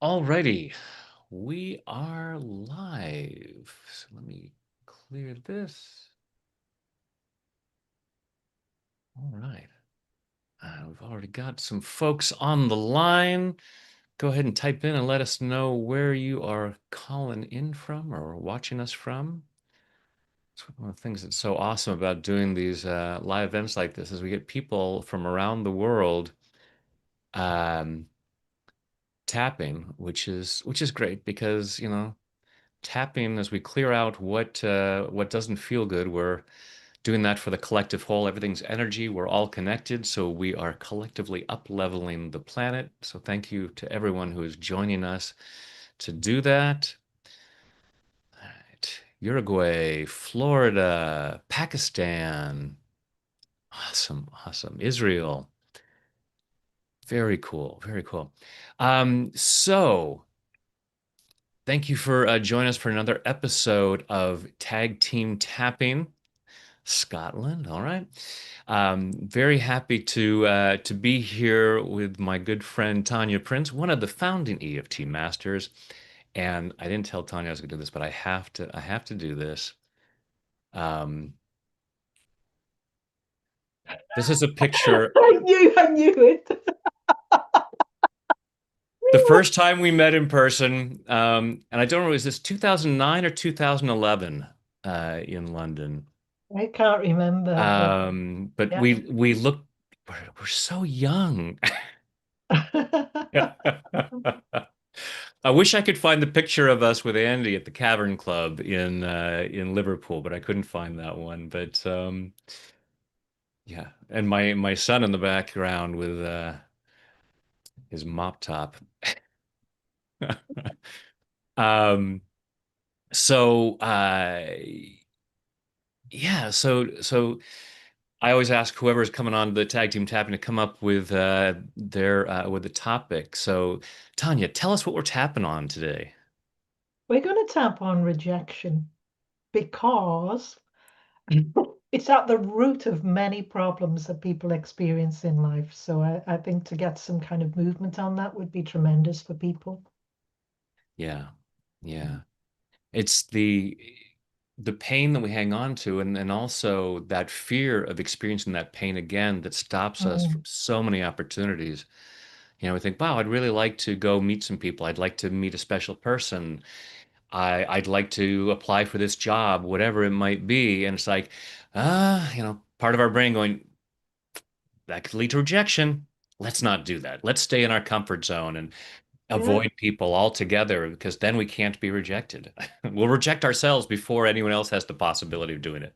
Alrighty, we are live. So let me clear this. All right. We've already got some folks on the line. Go ahead and type in and let us know where you are calling in from or watching us from. It's one of the things that's so awesome about doing these live events like this is we get people from around the world um, tapping, which is great because, tapping as we clear out what doesn't feel good. We're doing that for the collective whole. Everything's energy. We're all connected, so we are collectively up leveling the planet. So thank you to everyone who is joining us to do that. All right. Uruguay, Florida, Pakistan. Awesome, awesome. Israel. Very cool, very cool. So thank you for joining us for another episode of Tag Team Tapping. Scotland, all right. Very happy to be here with my good friend Tania Prince, one of the founding EFT masters. And I didn't tell Tanya I was going to do this, but I have to do this. Um, this is a picture. I knew it. The first time we met in person, and I don't remember, is this 2009 or 2011 in London? I can't remember, but But yeah. we look we're so young. I wish I could find the picture of us with Andy at the Cavern Club in Liverpool, but I couldn't find that one. But yeah, and my son in the background with his mop top. Um, so yeah, so I always ask whoever's coming on the tag team tapping to come up with their with the topic. So Tanya, tell us what we're tapping on today. We're going to tap on rejection because it's at the root of many problems that people experience in life. So I think to get some kind of movement on that would be tremendous for people. Yeah, yeah. It's the pain that we hang on to, and also that fear of experiencing that pain again that stops us from Mm. so many opportunities. We think, wow, I'd really like to go meet some people. I'd like to meet a special person. I'd like to apply for this job, whatever it might be. And it's like, part of our brain going, that could lead to rejection. Let's not do that. Let's stay in our comfort zone and Yeah, avoid people altogether because then we can't be rejected. We'll reject ourselves before anyone else has the possibility of doing it.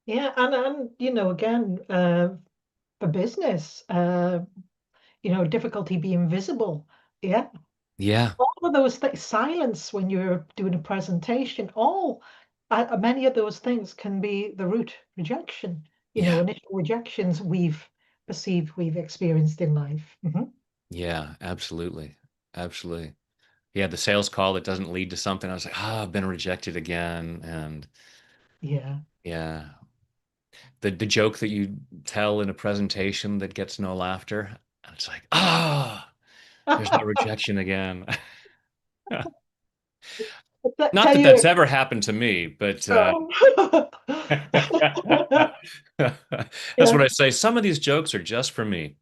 yeah, and again, for business, difficulty being visible. Yeah, Yeah, all of those things, silence when you're doing a presentation, many of those things can be the root rejection, yeah, initial rejections we've experienced in life. yeah, absolutely. Absolutely. Yeah, the sales call that doesn't lead to something. I was like, I've been rejected again. And Yeah. yeah, the joke that you tell in a presentation that gets no laughter. And it's like, there's that rejection again. Not Tell that you, that's ever happened to me, but oh. that's Yeah, what I say. Some of these jokes are just for me.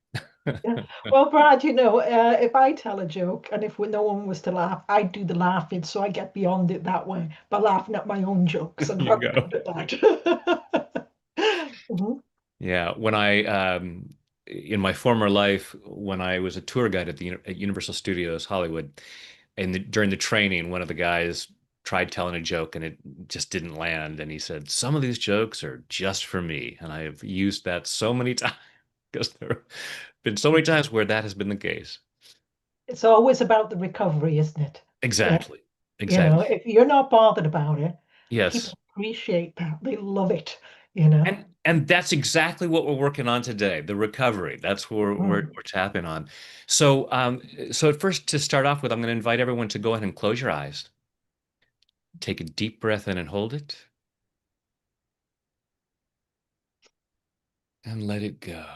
yeah. Well, Brad, if I tell a joke and if no one was to laugh, I do the laughing, so I get beyond it that way by laughing at my own jokes. I'm You very go. good at that. Mhm. Yeah, in my former life, when I was a tour guide at Universal Studios Hollywood, and during the training, one of the guys tried telling a joke and it just didn't land, and he said, "Some of these jokes are just for me," and I have used that so many times because there have been so many times where that has been the case. It's always about the recovery, isn't it? Yeah. Exactly. Exactly. If you're not bothered about it, Yes. people appreciate that. They love it, you know. And that's exactly what we're working on today, the recovery. That's what Mm. we're tapping on. So at first, to start off with, I'm going to invite everyone to go ahead and close your eyes. Take a deep breath in and hold it, and let it go.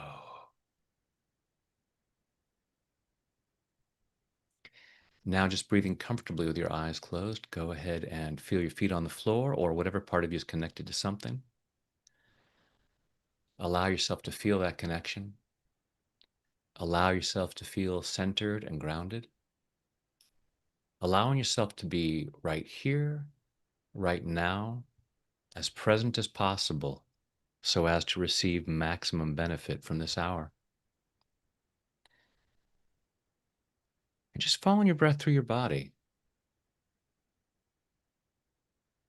Now, just breathing comfortably with your eyes closed, go ahead and feel your feet on the floor or whatever part of you is connected to something. Allow yourself to feel that connection. Allow yourself to feel centered and grounded. Allowing yourself to be right here, right now, as present as possible so as to receive maximum benefit from this hour. And just following your breath through your body.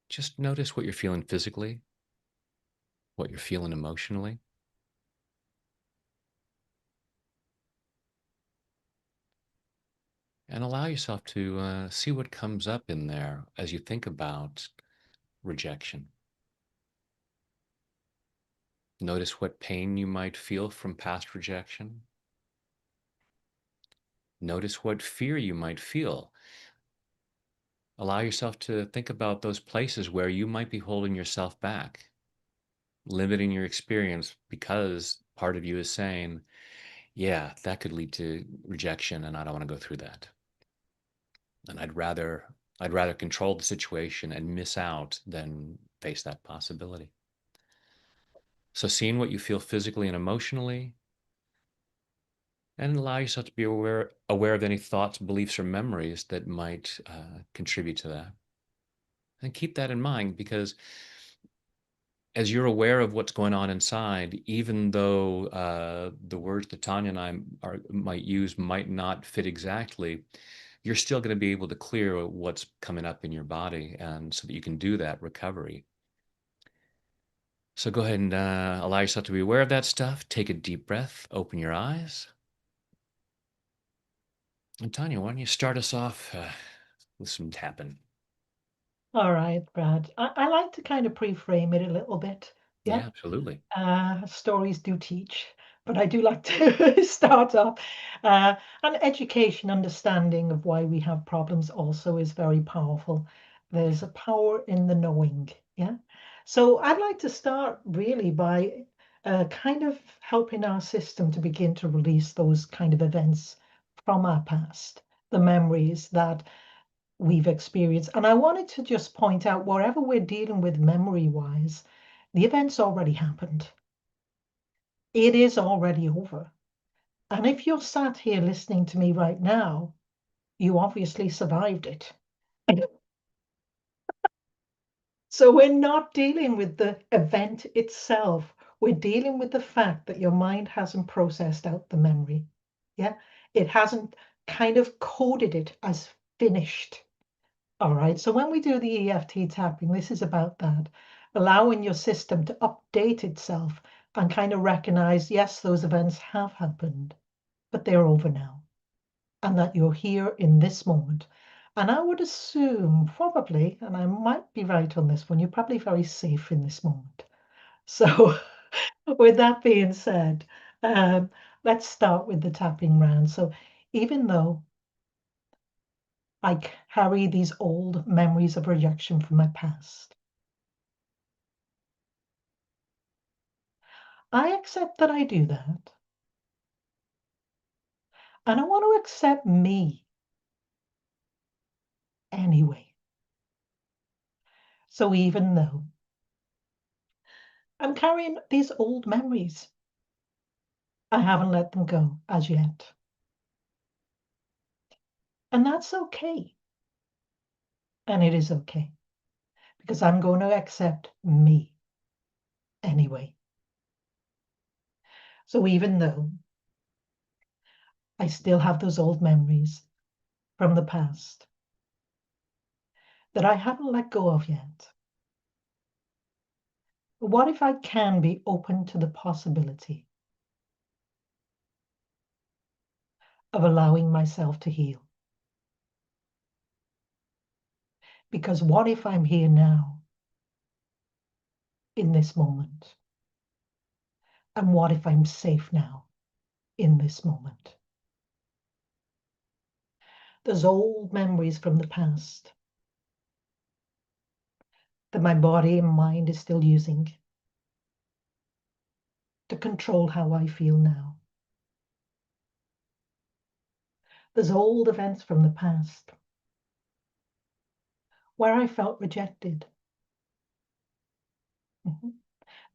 Just notice what you're feeling physically, what you're feeling emotionally. And allow yourself to see what comes up in there as you think about rejection. Notice what pain you might feel from past rejection. Notice what fear you might feel. Allow yourself to think about those places where you might be holding yourself back, limiting your experience because part of you is saying, yeah, that could lead to rejection and I don't want to go through that. And I'd rather control the situation and miss out than face that possibility. So seeing what you feel physically and emotionally, and allow yourself to be aware of any thoughts, beliefs, or memories that might contribute to that. And keep that in mind because as you're aware of what's going on inside, even though the words that Tanya and might use might not fit exactly, you're still going to be able to clear what's coming up in your body, and so that you can do that recovery. So go ahead and allow yourself to be aware of that stuff. Take a deep breath, open your eyes. And Tanya, why don't you start us off with some tapping? All right, Brad. I like to kind of pre-frame it a little bit. Yeah. Yeah, absolutely. Stories do teach, but I do like to start off. Uh, and education, understanding of why we have problems also is very powerful. There's Yeah. a power in the knowing. Yeah. So I'd like to start really by kind of helping our system to begin to release those kind of events from our past, the memories that we've experienced. And I wanted to just point out, wherever we're dealing with memory-wise, the event's already happened. It is already over. And if you're sat here listening to me right now, you obviously survived it. So we're not dealing with the event itself. We're dealing with the fact that your mind hasn't processed out the memory. Yeah. It hasn't kind of coded it as finished. All right. So when we do the EFT tapping, this is about that, allowing your system to update itself and kind of recognize, yes, those events have happened, but they're over now, and that you're here in this moment. And I would assume, probably, and I might be right on this one, you're probably very safe in this moment. So, with that being said, um, let's start with the tapping round. So, even though I carry these old memories of rejection from my past, I accept that I do that. And I want to accept me anyway. So even though I'm carrying these old memories, I haven't let them go as yet. And that's okay. And it is okay because I'm going to accept me anyway. So even though I still have those old memories from the past that I haven't let go of yet, what if I can be open to the possibility of allowing myself to heal? Because what if I'm here now in this moment? And what if I'm safe now in this moment? There's old memories from the past that my body and mind is still using to control how I feel now. There's old events from the past where I felt rejected, mhm,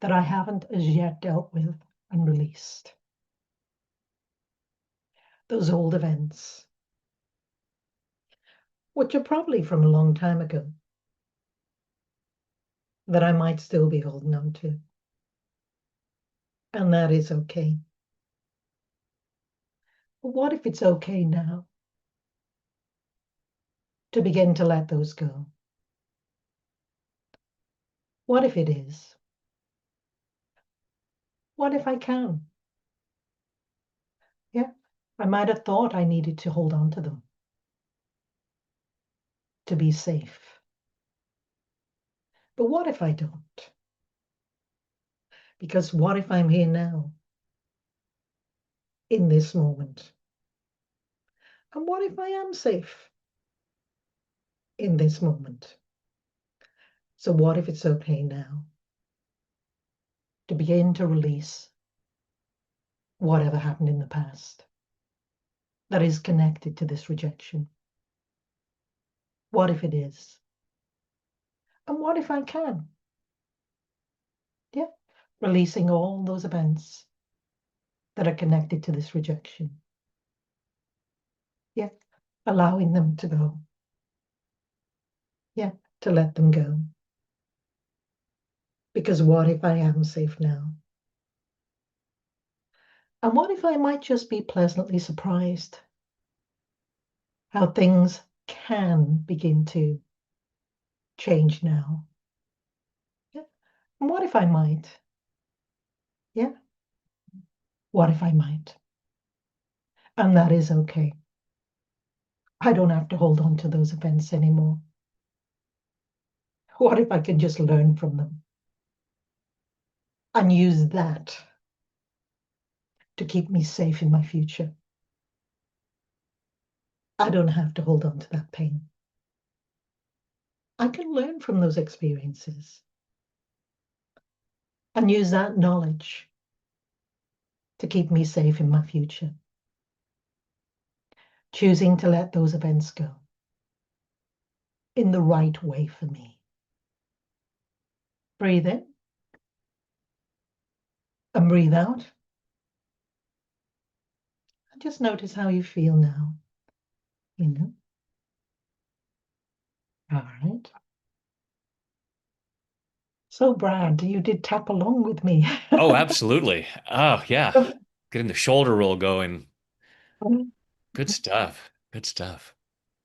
that I haven't as yet dealt with and released. Those old events, which are probably from a long time ago, that I might still be holding on to. And that is okay. But what if it's okay now to begin to let those go? What if it is? What if I can? Yeah, I might have thought I needed to hold on to them to be safe. But what if I don't? Because what if I'm here now, in this moment? And what if I am safe in this moment? So, what if it's okay now to begin to release whatever happened in the past that is connected to this rejection? What if it is? And what if I can? Yeah, releasing all those events that are connected to this rejection. Yeah, allowing them to go. Yeah, to let them go. Because what if I am safe now? And what if I might just be pleasantly surprised how things can begin to change now? Yeah. And what if I might? Yeah. What if I might? And that is okay. I don't have to hold on to those events anymore. What if I can just learn from them and use that to keep me safe in my future? I don't have to hold on to that pain. I can learn from those experiences and use that knowledge to keep me safe in my future, choosing to let those events go in the right way for me. Breathe in and breathe out. And just notice how you feel now. You know? All right. So, Brad, you did tap along with me. Oh, absolutely. Oh, yeah. Getting the shoulder roll going. Good stuff. Good stuff.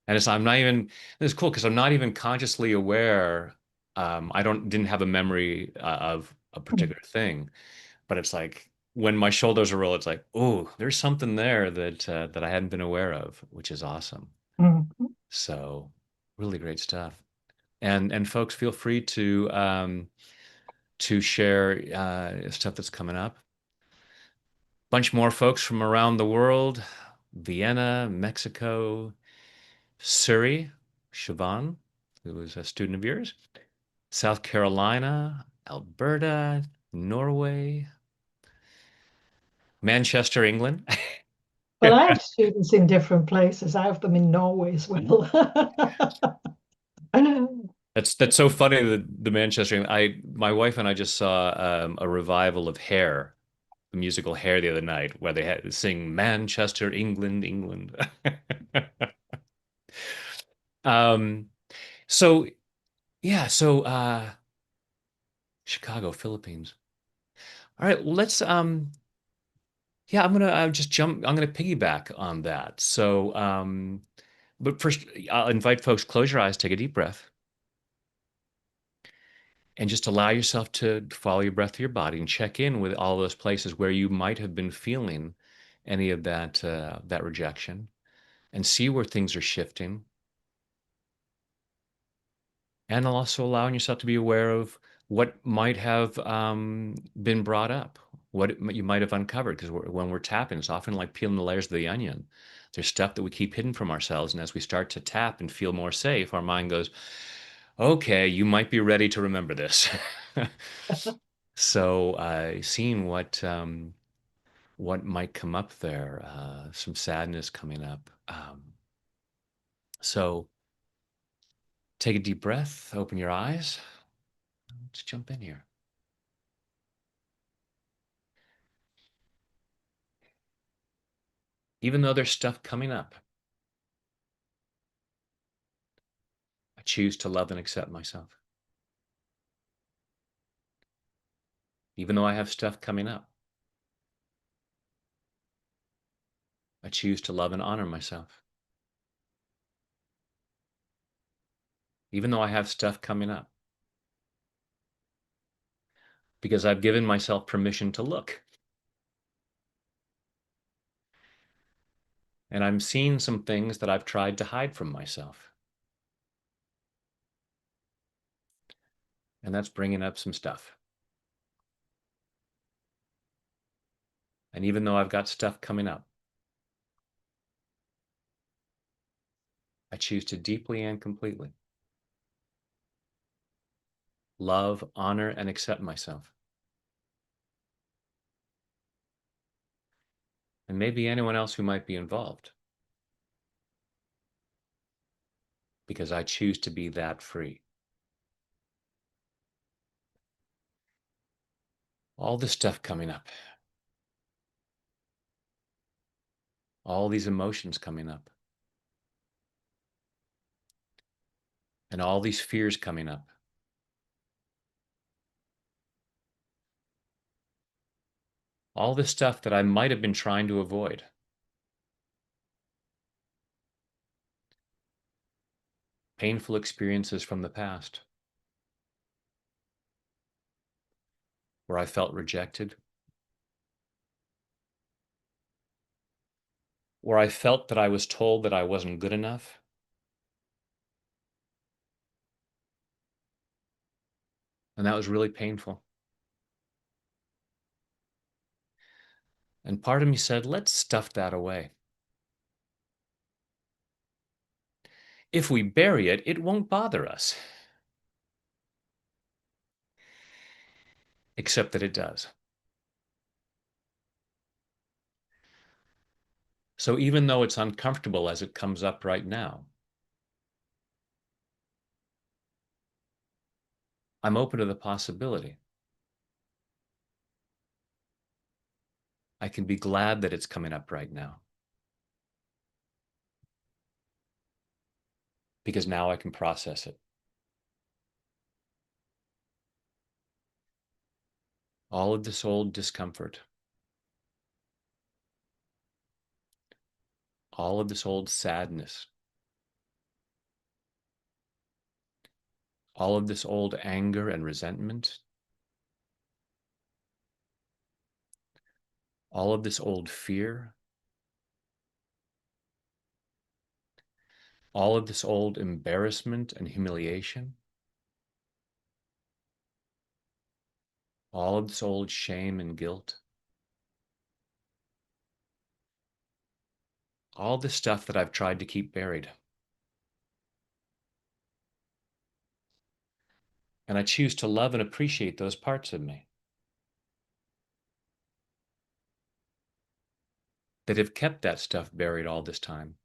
And I'm not even, it's cool because I'm not even consciously aware. I didn't have a memory of a particular thing, but it's like when my shoulders are rolled, it's like, oh, there's something there that I hadn't been aware of, which is awesome. Mhm. So really great stuff. And folks, feel free to share stuff that's coming up. Bunch more folks from around the world, Vienna, Mexico, Surrey, Siobhan, who was a student of yours, South Carolina, Alberta, Norway, Manchester, England. Well, I have students in different places. I have them in Norway as well. That's so funny that the Manchester. My wife and I just saw a revival of Hair, the musical Hair, the other night, where they had sing Manchester, England, England. Um, so yeah, Chicago, Philippines. All right, let's yeah, I'm gonna just jump. I'm gonna piggyback on that. But first, I'll invite folks, close your eyes, take a deep breath, and just allow yourself to follow your breath to your body and check in with all those places where you might have been feeling any of that rejection, and see where things are shifting. And also allowing yourself to be aware of what might have been brought up, you might have uncovered. Because when we're tapping, it's often like peeling the layers of the onion. There's stuff that we keep hidden from ourselves. And as we start to tap and feel more safe, our mind goes, okay, you might be ready to remember this. So seeing what might come up there, some sadness coming up. So take a deep breath, open your eyes. Let's jump in here. Even though there's stuff coming up, I choose to love and accept myself. Even though I have stuff coming up, I choose to love and honor myself. Even though I have stuff coming up, because I've given myself permission to look. And I'm seeing some things that I've tried to hide from myself. And that's bringing up some stuff. And even though I've got stuff coming up, I choose to deeply and completely love, honor, and accept myself. And maybe anyone else who might be involved, because I choose to be that free. All this stuff coming up, all these emotions coming up, and all these fears coming up. All this stuff that I might have been trying to avoid. Painful experiences from the past where I felt rejected, where I felt that I was told that I wasn't good enough. And that was really painful. And part of me said, let's stuff that away. If we bury it, it won't bother us. Except that it does. So even though it's uncomfortable as it comes up right now, I'm open to the possibility. I can be glad that it's coming up right now. Because now I can process it. All of this old discomfort, all of this old sadness, all of this old anger and resentment, all of this old fear, all of this old embarrassment and humiliation, all of this old shame and guilt, all this stuff that I've tried to keep buried. And I choose to love and appreciate those parts of me that have kept that stuff buried all this time,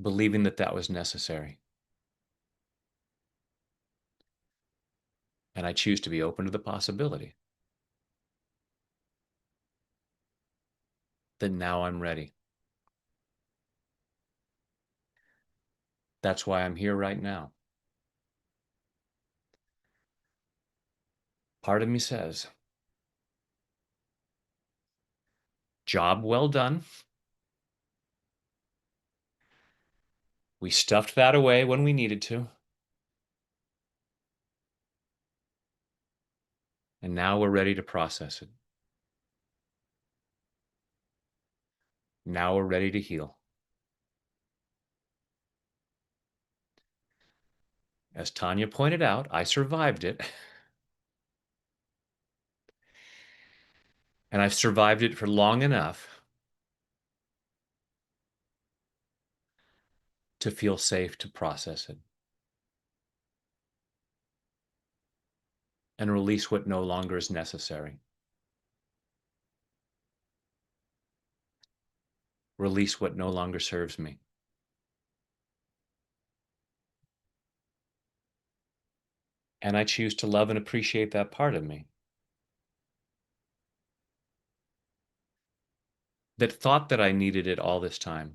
believing that that was necessary. And I choose to be open to the possibility that now I'm ready. That's why I'm here right now. Part of me says, job well done. We stuffed that away when we needed to. And now we're ready to process it. Now we're ready to heal. As Tania pointed out, I survived it. And I've survived it for long enough to feel safe to process it. and release what no longer is necessary. Release what no longer serves me. And I choose to love and appreciate that part of me that thought that I needed it all this time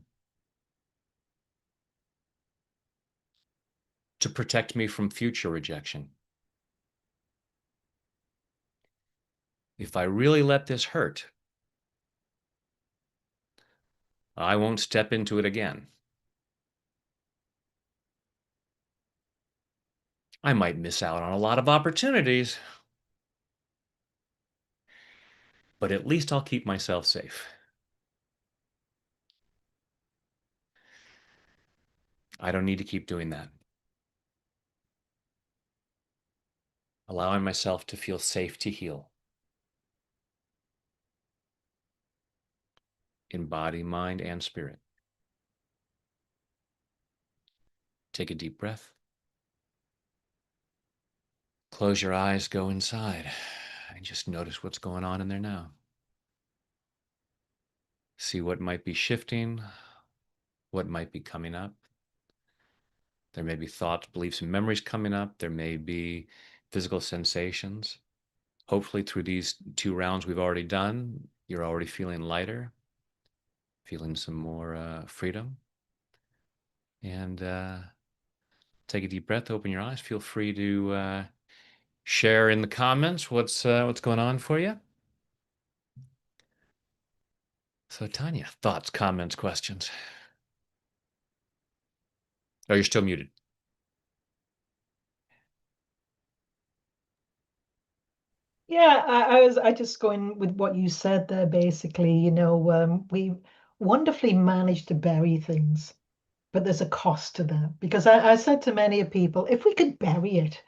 to protect me from future rejection. If I really let this hurt, I won't step into it again. I might miss out on a lot of opportunities, but at least I'll keep myself safe. I don't need to keep doing that. Allowing myself to feel safe to heal in body, mind, and spirit. Take a deep breath. Close your eyes, go inside, and just notice what's going on in there now. See what might be shifting, what might be coming up. There may be thoughts, beliefs, and memories coming up. There may be physical sensations. Hopefully, through these 2 rounds we've already done, you're already feeling lighter, feeling some more freedom. And take a deep breath, open your eyes. Feel free to share in the comments what's going on for you. So, Tania, thoughts, comments, questions? Oh, you're still muted. Yeah, I just going with what you said there, basically, we wonderfully manage to bury things, but there's a cost to that. Because I said to many of people, if we could bury it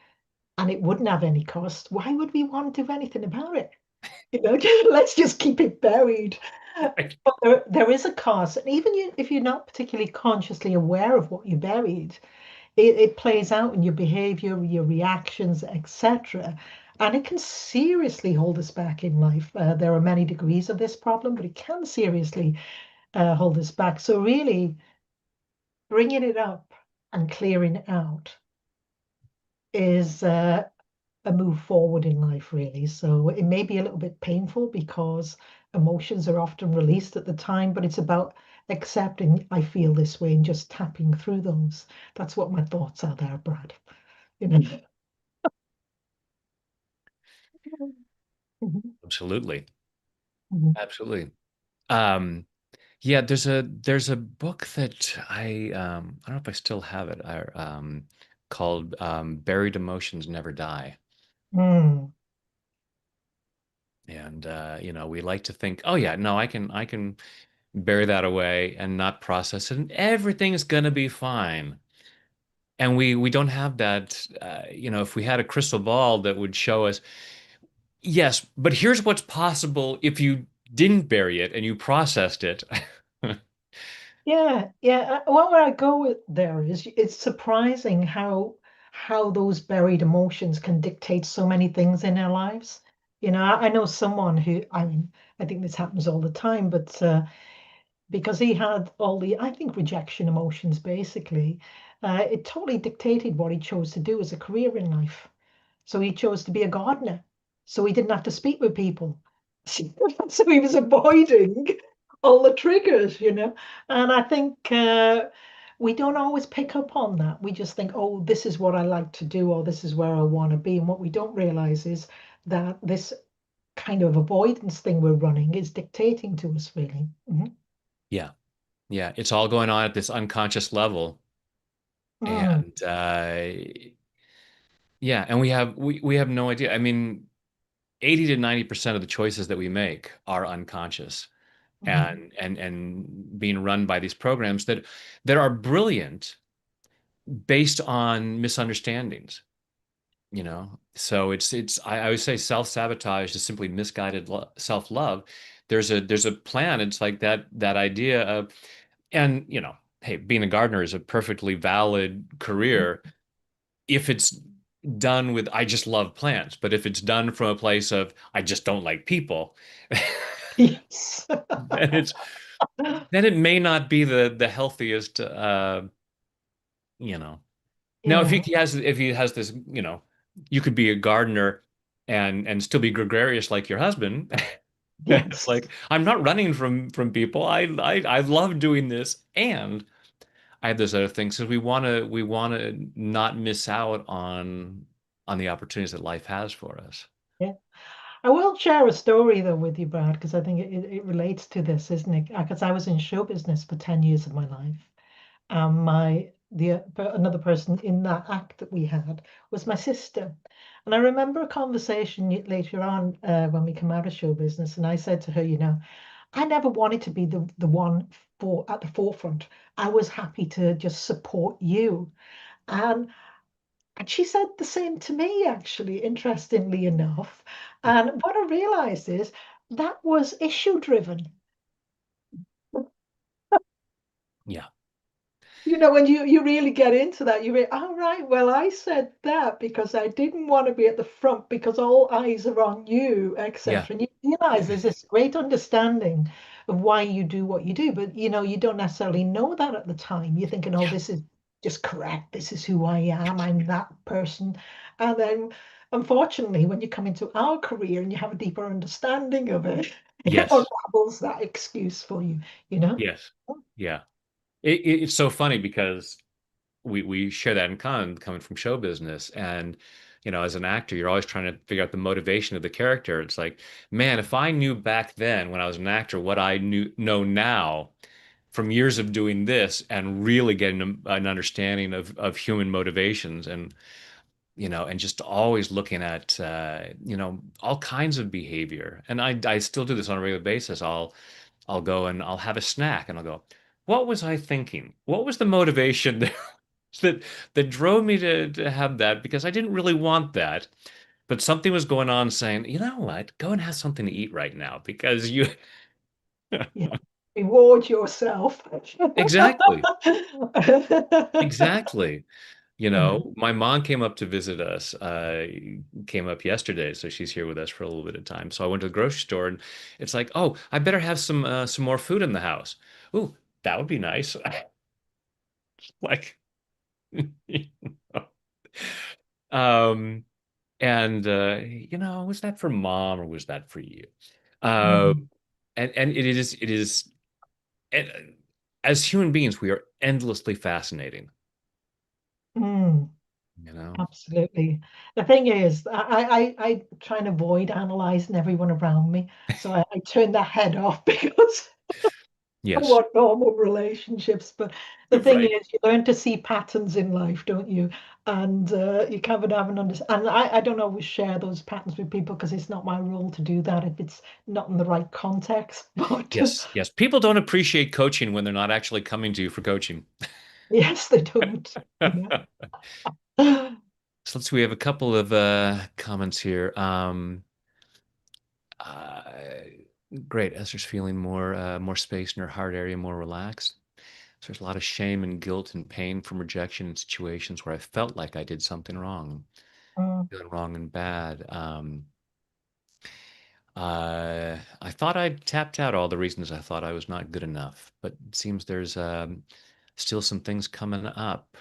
and it wouldn't have any cost, why would we want to do anything about it? Let's just keep it buried. Right. But there is a cost, and even if you're not particularly consciously aware of what you buried, it plays out in your behavior, your reactions, etc. And it can seriously hold us back in life. There are many degrees of this problem, but it can seriously hold us back. So, really, bringing it up and clearing it out is a move forward in life, really. So, it may be a little bit painful because emotions are often released at the time, but it's about accepting I feel this way and just tapping through those. That's what my thoughts are there, Brad. You know. Mhm, Absolutely. mhm. Absolutely. Yeah, there's a book that I don't know if I still have it. Called Buried Emotions Never Die. Mm, And we like to think, oh yeah, no, I can bury that away and not process it, and everything's gonna be fine. And we don't have that. If we had a crystal ball that would show us, yes, but here's what's possible if you didn't bury it and you processed it. yeah, yeah. Well, where I go with there is it's surprising how those buried emotions can dictate so many things in our lives. I know someone who, I mean, I think this happens all the time, but because he had all the, I think, rejection emotions basically, it totally dictated what he chose to do as a career in life. So he chose to be a gardener. So he didn't have to speak with people. So he was avoiding all the triggers. And I think we don't always pick up on that. We just think, oh, this is what I like to do, or this is where I want to be. And what we don't realize is that this kind of avoidance thing we're running is dictating to us, really. Mhm. Yeah, yeah, it's all going on at this unconscious level, Mm, and yeah, and we have no idea. I mean, 80 to 90% of the choices that we make are unconscious, mhm, and being run by these programs that are brilliant based on misunderstandings. So I always say self-sabotage is simply misguided self-love. There's a plan. It's like that idea of, and hey, being a gardener is a perfectly valid career if it's done with I just love plants, but if it's done from a place of I just don't like people, Yes. then it's then it may not be the healthiest you know. Now Yeah. if he has this, you could be a gardener and still be gregarious like your husband. It's Yes. like I'm not running from people. I love doing this, and I have this other thing. So we want to not miss out on the opportunities that life has for us. Yeah. I will share a story though with you, Brad, because I think it relates to this, isn't it? Because I was in show business for 10 years of my life. Another person in that act that we had was my sister. And I remember a conversation later on when we come out of show business, and I said to her, I never wanted to be the one for at the forefront. I was happy to just support you. And and she said the same to me, actually, interestingly enough. And what I realized is that was issue driven. Yeah. When you really get into that, all right, well, I said that because I didn't want to be at the front because all eyes are on you, Yeah. etc. And you realize there's this great understanding of why you do what you do, but you don't necessarily know that at the time. You're thinking, oh, Yeah. this is just correct. This is who I am. I'm that person. And then unfortunately, when you come into our career and you have a deeper understanding of it, it Yes. unravels that excuse for you, you know? Yes. Yeah. It's so funny because we share that in common coming from show business. And, as an actor, you're always trying to figure out the motivation of the character. It's like, man, if I knew back then when I was an actor what I know now from years of doing this and really getting an understanding of human motivations and just always looking at all kinds of behavior. And I still do this on a regular basis. I'll go and I'll have a snack and I'll go, what was I thinking? What was the motivation that that drove me to have that? Because I didn't really want that, but something was going on saying, you know what, go and have something to eat right now because you Yeah. Reward yourself. exactly, exactly. Yeah. My mom came up to visit us, came up yesterday, so she's here with us for a little bit of time. So I went to the grocery store and it's like, oh, I better have some more food in the house. Ooh, that would be nice. Like, you know. Um, and was that for mom or was that for you? Uh, Mm, and it is and, as human beings, we are endlessly fascinating, mm, you know? absolutely. The thing is, I try and avoid analyzing everyone around me. So I turn the head off because I Yes. want normal relationships. But the thing Right. is, you learn to see patterns in life, don't you? And you kind of have an understanding. And I don't always share those patterns with people because it's not my role to do that if it's not in the right context. But Yes, yes. People don't appreciate coaching when they're not actually coming to you for coaching. yes, they don't. So let's see, we have a couple of comments here. Uh, Great. Esther's feeling more space in her heart area, more relaxed. So there's a lot of shame and guilt and pain from rejection in situations where I felt like I did something wrong, Mm, feeling wrong and bad. I thought I'd tapped out all the reasons I thought I was not good enough, but it seems there's still some things coming up.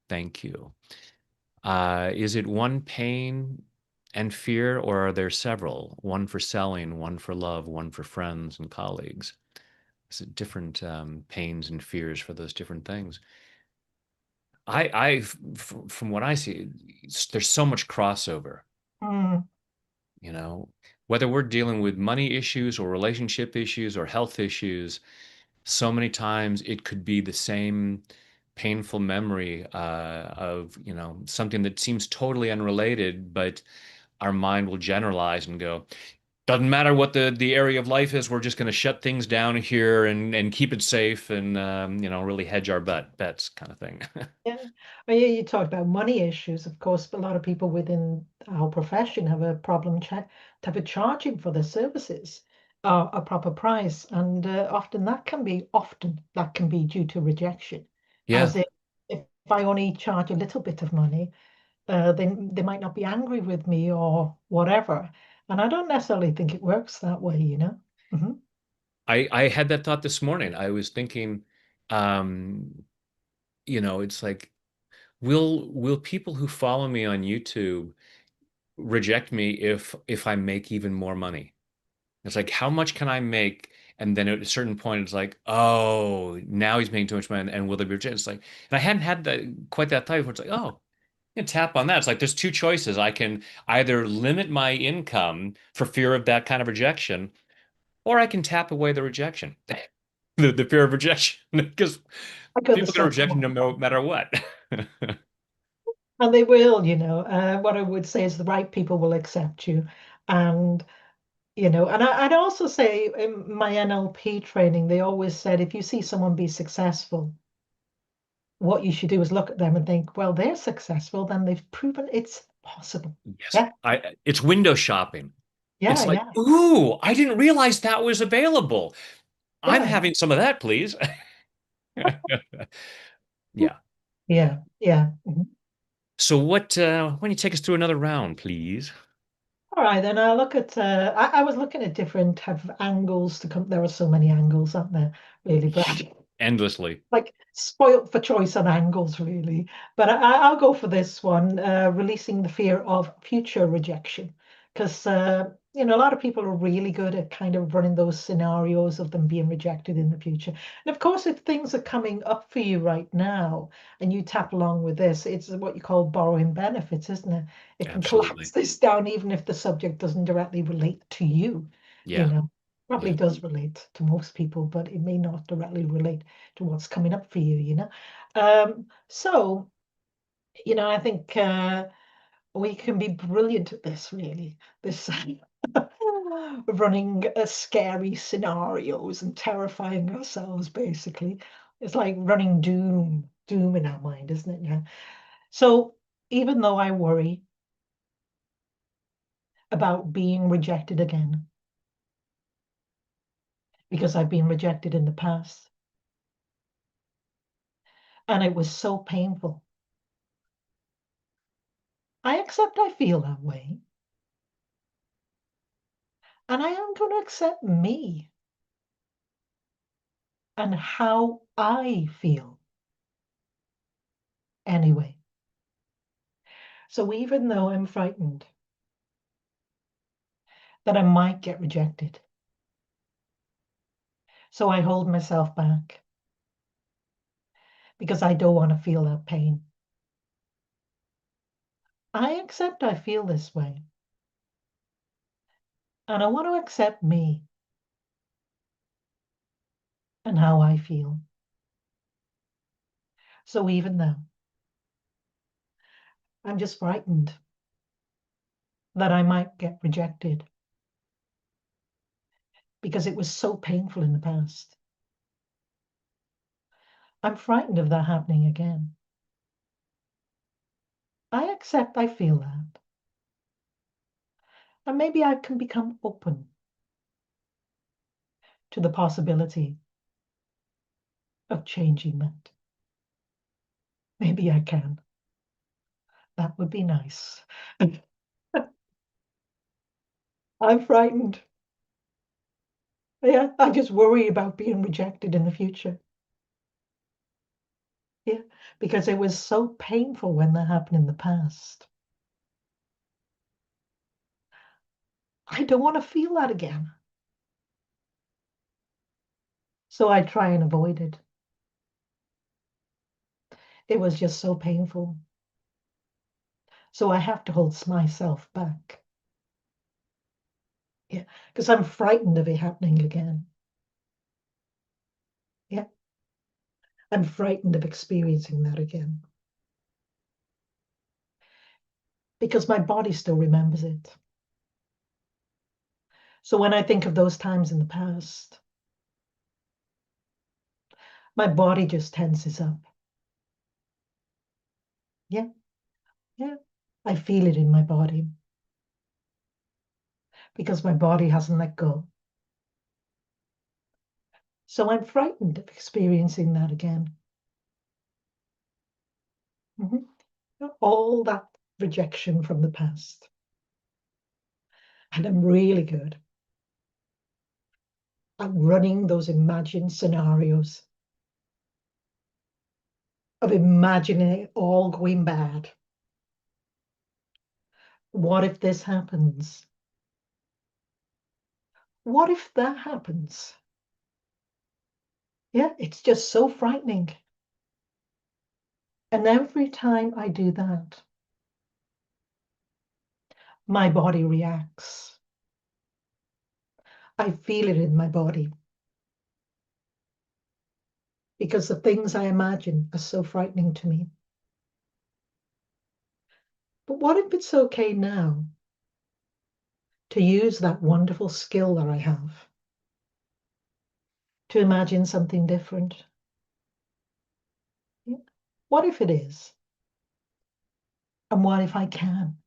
Thank you. Is it one pain and fear, or are there several? One for selling, one for love, one for friends and colleagues? Is it different pains and fears for those different things? From what I see, there's so much crossover. mm, You know, whether we're dealing with money issues or relationship issues or health issues, so many times it could be the same painful memory of, something that seems totally unrelated, but our mind will generalize and go, doesn't matter what the area of life is, we're just going to shut things down here and keep it safe and, really hedge our bets kind of thing. yeah. Well, yeah, you talked about money issues, of course, but a lot of people within our profession have a problem type of charging for their services a proper price, and often that can be due to rejection. Yeah. As if I only charge a little bit of money, They might not be angry with me or whatever. And I don't necessarily think it works that way, you know? Hmm. I had that thought this morning. I was thinking, um, it's like, will people who follow me on YouTube reject me if I make even more money? It's like, how much can I make? And then at a certain point, it's like, oh, now he's making too much money, and will they be rejected? It's like, and I hadn't had that quite that thought before. It's like, oh, you can tap on that. It's like there's two choices. I can either limit my income for fear of that kind of rejection, or I can tap away the rejection, the fear of rejection, because I go the people are going to second reject you one. no matter what. And they will, you know. What I would say is the right people will accept you. And, and I'd also say in my NLP training, they always said if you see someone be successful, what you should do is look at them and think, well, they're successful, then they've proven it's possible. Yes, Yeah, it's window shopping. yeah, It's like, yeah, ooh, I didn't realize that was available. I'm yeah, having some of that, please. Yeah. Yeah. yeah, yeah. Mhm. So why don't you take us through another round, please? All right, then I'll look at, I was looking at different type of angles to come. There are so many angles, aren't there, really, Brad? Endlessly. Like spoilt for choice on angles, really. But I'll go for this one, releasing the fear of future rejection. Because, a lot of people are really good at kind of running those scenarios of them being rejected in the future. And of course, if things are coming up for you right now and you tap along with this, it's what you call borrowing benefits, isn't it? It can collapse Absolutely. this down even if the subject doesn't directly relate to you, you Yeah. know. Probably Yeah. does relate to most people, but it may not directly relate to what's coming up for you, you know. So, I think we can be brilliant at this, really. This running scary scenarios and terrifying ourselves, basically. It's like running doom in our mind, isn't it? Yeah. So, even though I worry about being rejected again, because I've been rejected in the past, and it was so painful, I accept I feel that way. And I am going to accept me and how I feel anyway. So even though I'm frightened that I might get rejected, so I hold myself back because I don't want to feel that pain. I accept I feel this way and I want to accept me and how I feel. So even though I'm just frightened that I might get rejected because it was so painful in the past, I'm frightened of that happening again. I accept I feel that. And maybe I can become open to the possibility of changing that. Maybe I can. That would be nice. I'm frightened. Yeah, I just worry about being rejected in the future. Yeah, because it was so painful when that happened in the past. I don't want to feel that again. So I try and avoid it. It was just so painful. So I have to hold myself back. Yeah, because I'm frightened of it happening again. Yeah, I'm frightened of experiencing that again because my body still remembers it. So when I think of those times in the past, my body just tenses up. Yeah, yeah. I feel it in my body because my body hasn't let go. So I'm frightened of experiencing that again. Mhm. All that rejection from the past. And I'm really good at running those imagined scenarios of imagining it all going bad. What if this happens? What if that happens? Yeah, it's just so frightening. And every time I do that, my body reacts. I feel it in my body because the things I imagine are so frightening to me. But what if it's okay now to use that wonderful skill that I have to imagine something different? Yeah. What if it is? And what if I can?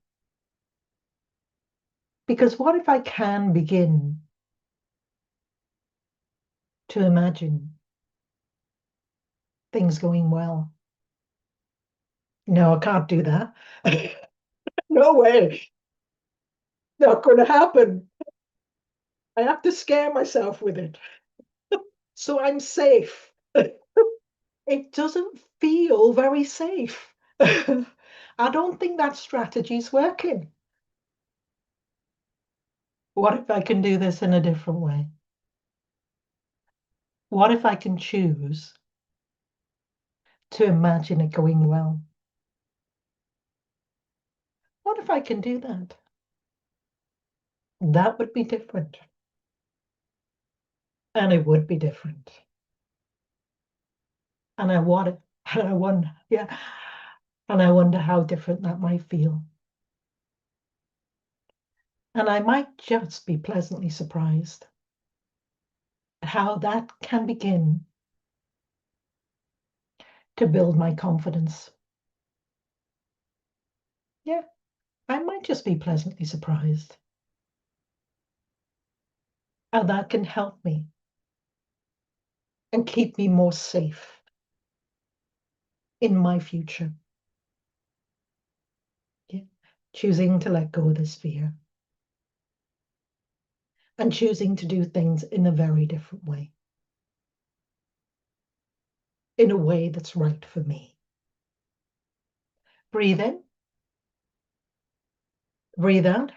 Because what if I can begin to imagine things going well? No, I can't do that. No way. Not going to happen. I have to scare myself with it. So I'm safe. It doesn't feel very safe. I don't think that strategy's working. What if I can do this in a different way? What if I can choose to imagine it going well? What if I can do that? That would be different. And it would be different. And I want it. And I wonder, yeah. And I wonder how different that might feel. And I might just be pleasantly surprised at how that can begin to build my confidence. Yeah, I might just be pleasantly surprised. And that can help me and keep me more safe in my future. Yeah. Choosing to let go of this fear and choosing to do things in a very different way, in a way that's right for me. Breathe in, breathe out.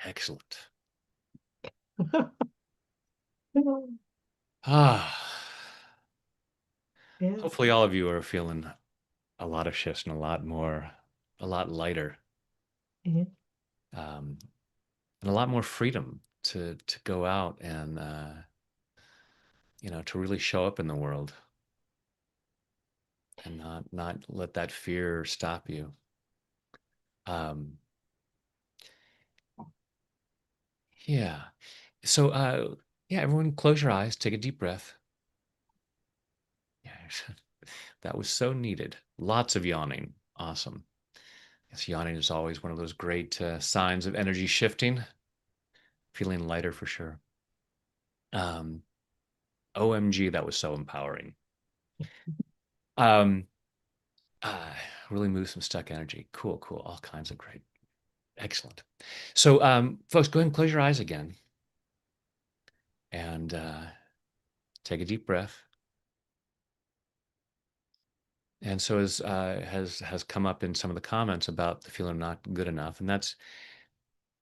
Excellent. Yeah. Ah, hopefully all of you are feeling a lot of shifts and a lot lighter, Yeah. um, and a lot more freedom to go out and to really show up in the world and not let that fear stop you. Um, yeah. So yeah, everyone, close your eyes, take a deep breath. Yeah, that was so needed. Lots of yawning. Awesome. Yes, yawning is always one of those great signs of energy shifting. Feeling lighter for sure. Um, OMG, that was so empowering. Um, uh, really move some stuck energy. Cool, cool. All kinds of great. Excellent. So, folks, go ahead and close your eyes again and take a deep breath. And so, as has come up in some of the comments about the feeling not good enough, and that's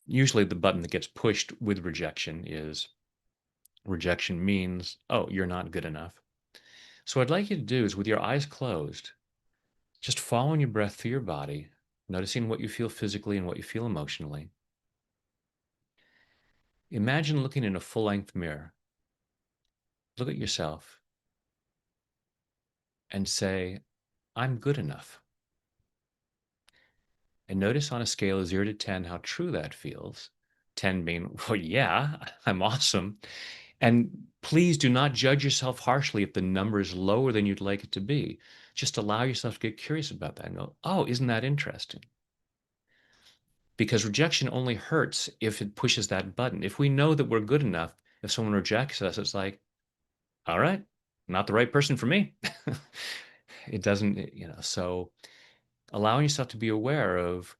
usually the button that gets pushed with rejection is rejection means, oh, you're not good enough. So, what I'd like you to do is, with your eyes closed, just following your breath through your body, noticing what you feel physically and what you feel emotionally. Imagine looking in a full length mirror. Look at yourself and say, I'm good enough. And notice on a scale of 0 to 10 how true that feels. 10 being, well, yeah, I'm awesome. And please do not judge yourself harshly if the number is lower than you'd like it to be. Just allow yourself to get curious about that and go, oh, isn't that interesting? Because rejection only hurts if it pushes that button. If we know that we're good enough, if someone rejects us, it's like, all right, not the right person for me. It doesn't, so allowing yourself to be aware of,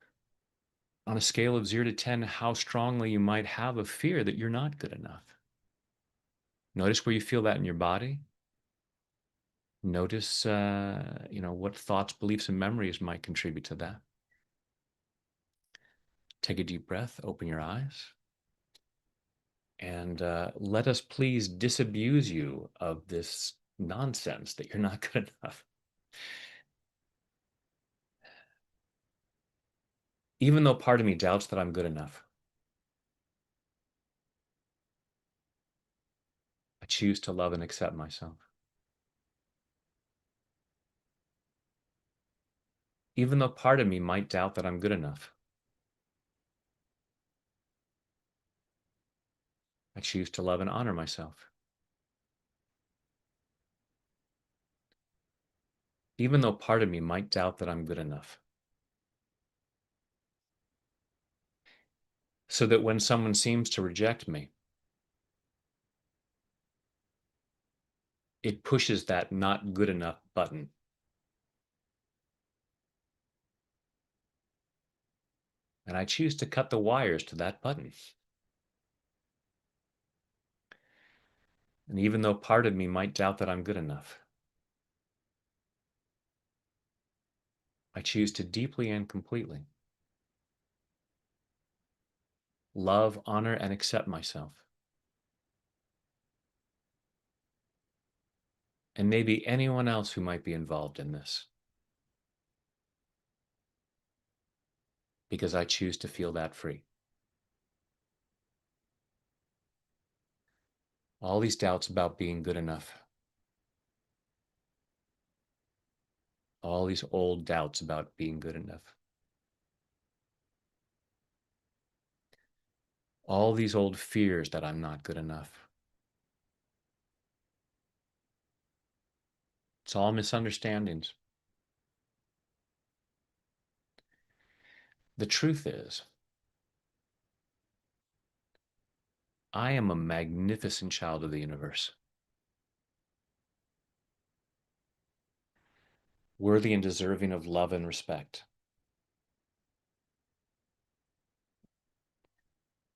on a scale of 0 to 10, how strongly you might have a fear that you're not good enough. Notice where you feel that in your body. Notice, what thoughts, beliefs, and memories might contribute to that. Take a deep breath, open your eyes, and let us please disabuse you of this nonsense that you're not good enough. Even though part of me doubts that I'm good enough, I choose to love and accept myself. Even though part of me might doubt that I'm good enough, I choose to love and honor myself. Even though part of me might doubt that I'm good enough, so that when someone seems to reject me, it pushes that not good enough button. And I choose to cut the wires to that button. And even though part of me might doubt that I'm good enough, I choose to deeply and completely love, honor, and accept myself. And maybe anyone else who might be involved in this, because I choose to feel that free. All these doubts about being good enough, all these old doubts about being good enough, all these old fears that I'm not good enough. It's all misunderstandings. The truth is, I am a magnificent child of the universe, worthy and deserving of love and respect.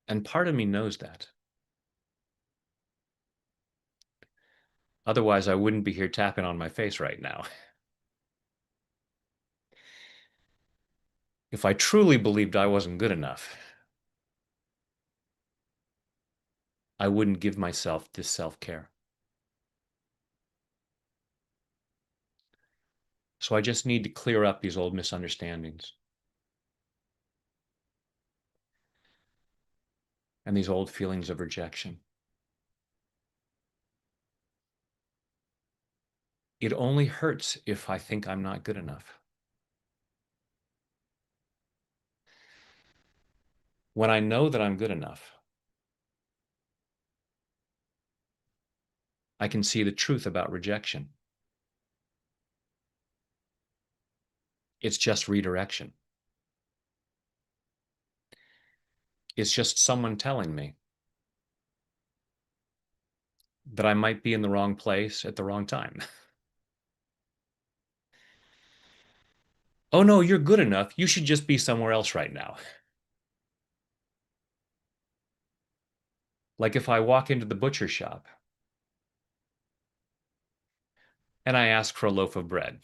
And part of me knows that. Otherwise, I wouldn't be here tapping on my face right now. If I truly believed I wasn't good enough, I wouldn't give myself this self-care. So I just need to clear up these old misunderstandings and these old feelings of rejection. It only hurts if I think I'm not good enough. When I know that I'm good enough, I can see the truth about rejection. It's just redirection. It's just someone telling me that I might be in the wrong place at the wrong time. Oh no, you're good enough. You should just be somewhere else right now. Like if I walk into the butcher shop and I ask for a loaf of bread,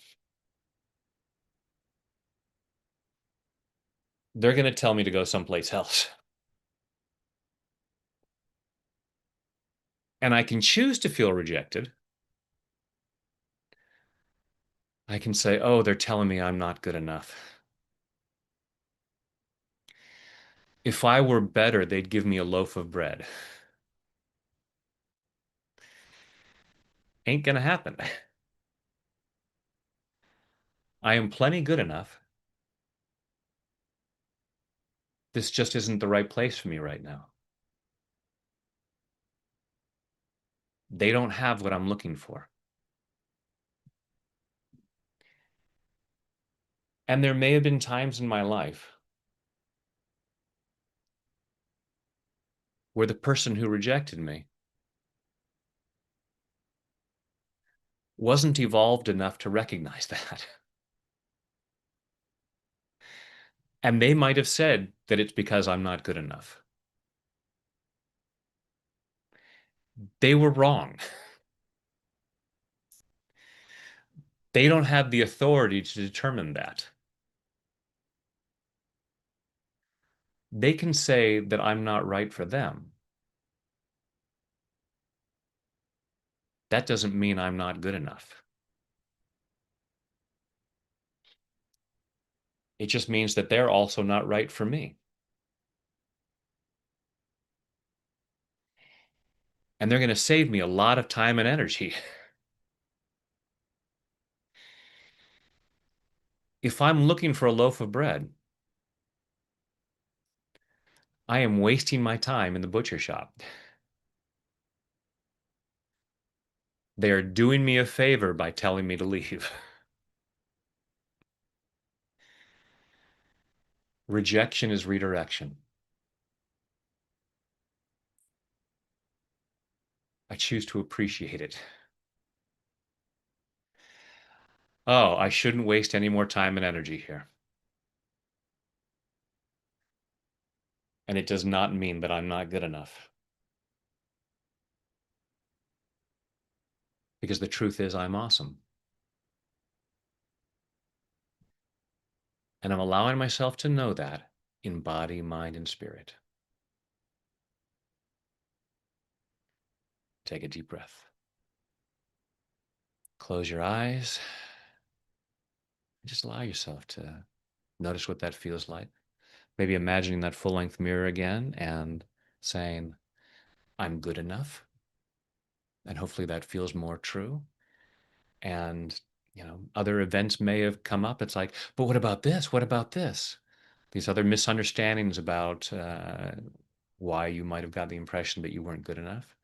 they're going to tell me to go someplace else. And I can choose to feel rejected. I can say, oh, they're telling me I'm not good enough. If I were better, they'd give me a loaf of bread. Ain't gonna happen. I am plenty good enough. This just isn't the right place for me right now. They don't have what I'm looking for. And there may have been times in my life where the person who rejected me wasn't evolved enough to recognize that. And they might have said that it's because I'm not good enough. They were wrong. They don't have the authority to determine that. They can say that I'm not right for them. That doesn't mean I'm not good enough. It just means that they're also not right for me. And they're going to save me a lot of time and energy. If I'm looking for a loaf of bread, I am wasting my time in the butcher shop. They are doing me a favor by telling me to leave. Rejection is redirection. I choose to appreciate it. Oh, I shouldn't waste any more time and energy here. And it does not mean that I'm not good enough. Because the truth is, I'm awesome. And I'm allowing myself to know that in body, mind, and spirit. Take a deep breath. Close your eyes. Just allow yourself to notice what that feels like. Maybe imagining that full length mirror again and saying, I'm good enough. And hopefully that feels more true. And, other events may have come up. It's like, but what about this? What about this? These other misunderstandings about why you might have got the impression that you weren't good enough,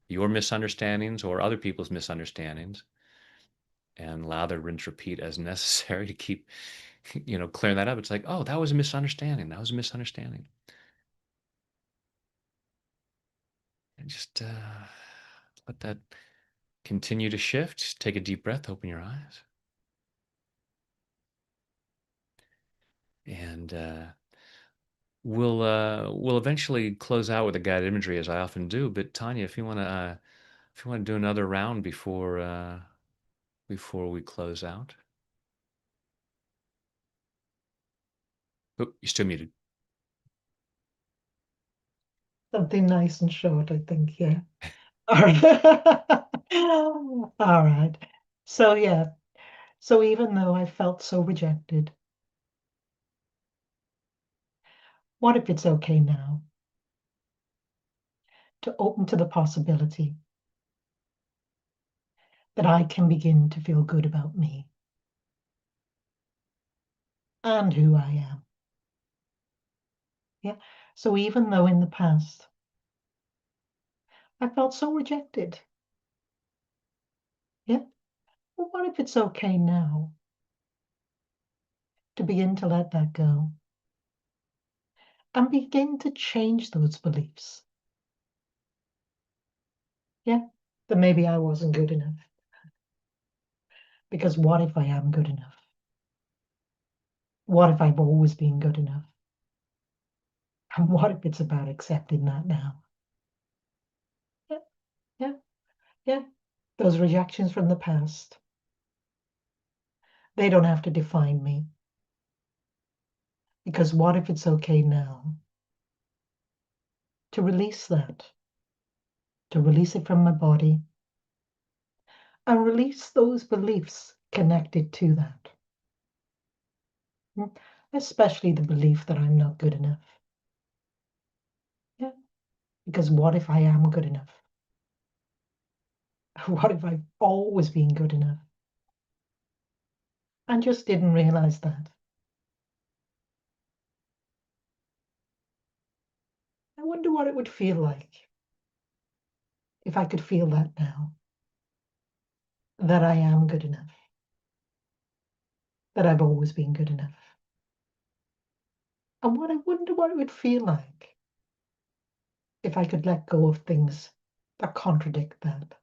your misunderstandings or other people's misunderstandings, and lather, rinse, repeat as necessary to keep, clearing that up. It's like, oh, that was a misunderstanding. That was a misunderstanding. And just let that continue to shift. Take a deep breath, open your eyes. And we'll eventually close out with a guided imagery as I often do. But Tanya, if you want to do another round before we close out. Oh, you're still muted. Something nice and short, I think, yeah. All right. All right. So yeah. So even though I felt so rejected, what if it's okay now to open to the possibility that I can begin to feel good about me and who I am? Yeah. So even though in the past I felt so rejected, yeah. Well, what if it's okay now to begin to let that go and begin to change those beliefs? Yeah. That maybe I wasn't good enough. Because what if I am good enough? What if I've always been good enough? And what if it's about accepting that now? Yeah, yeah, yeah. Those rejections from the past, they don't have to define me. Because what if it's okay now to release that, to release it from my body and release those beliefs connected to that? Especially the belief that I'm not good enough. Yeah, because what if I am good enough? What if I've always been good enough and just didn't realize that? I wonder what it would feel like if I could feel that now, that I am good enough, that I've always been good enough. And what I wonder what it would feel like if I could let go of things that contradict that,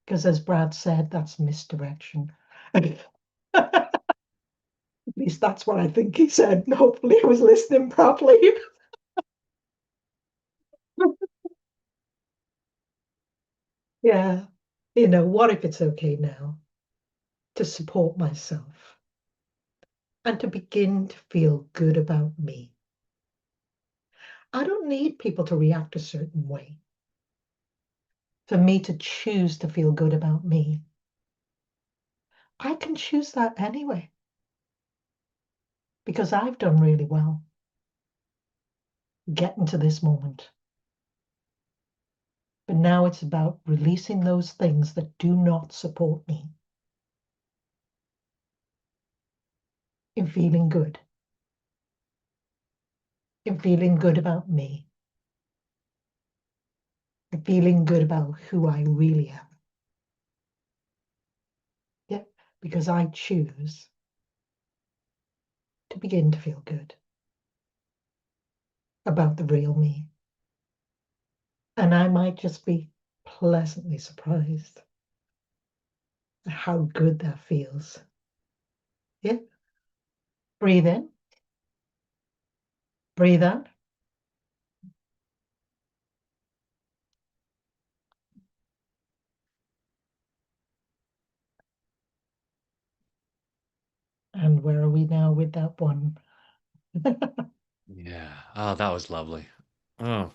Because as Brad said, that's misdirection. At least that's what I think he said. And hopefully I was listening properly. Yeah. What if it's okay now to support myself and to begin to feel good about me? I don't need people to react a certain way for me to choose to feel good about me. I can choose that anyway because I've done really well getting to this moment. But now it's about releasing those things that do not support me in feeling good, in feeling good about me, in feeling good about who I really am. Yeah, because I choose to begin to feel good about the real me. And I might just be pleasantly surprised at how good that feels. Yeah, breathe in, breathe out. And where are we now with that one? Yeah. Oh, that was lovely. Oh,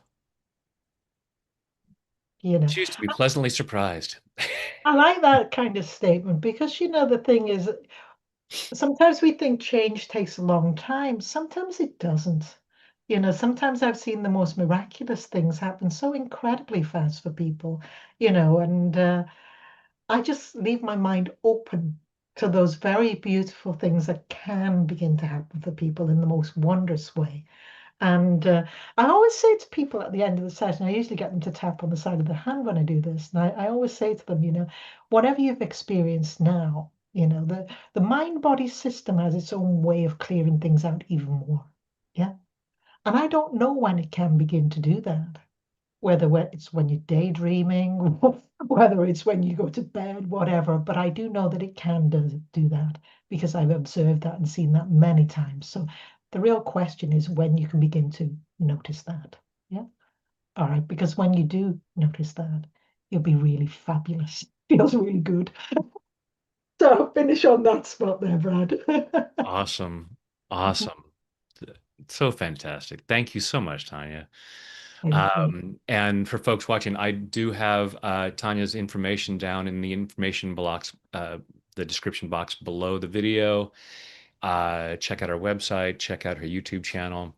you know, choose to be pleasantly surprised. I like that kind of statement because, the thing is, sometimes we think change takes a long time. Sometimes it doesn't. Sometimes I've seen the most miraculous things happen so incredibly fast for people, and I just leave my mind open to those very beautiful things that can begin to happen for people in the most wondrous way. And I always say to people at the end of the session, I usually get them to tap on the side of the hand when I do this. And I always say to them, whatever you've experienced now, the mind body system has its own way of clearing things out even more. Yeah. And I don't know when it can begin to do that, whether it's when you're daydreaming, whether it's when you go to bed, whatever. But I do know that it can do that because I've observed that and seen that many times. So the real question is when you can begin to notice that. Yeah. All right. Because when you do notice that, you'll be really fabulous. Feels really good. So I'll finish on that spot there, Brad. Awesome. Awesome. So fantastic. Thank you so much, Tanya. Thank you. And for folks watching, I do have Tanya's information down in the information box, the description box below the video. Check out our website, check out her YouTube channel.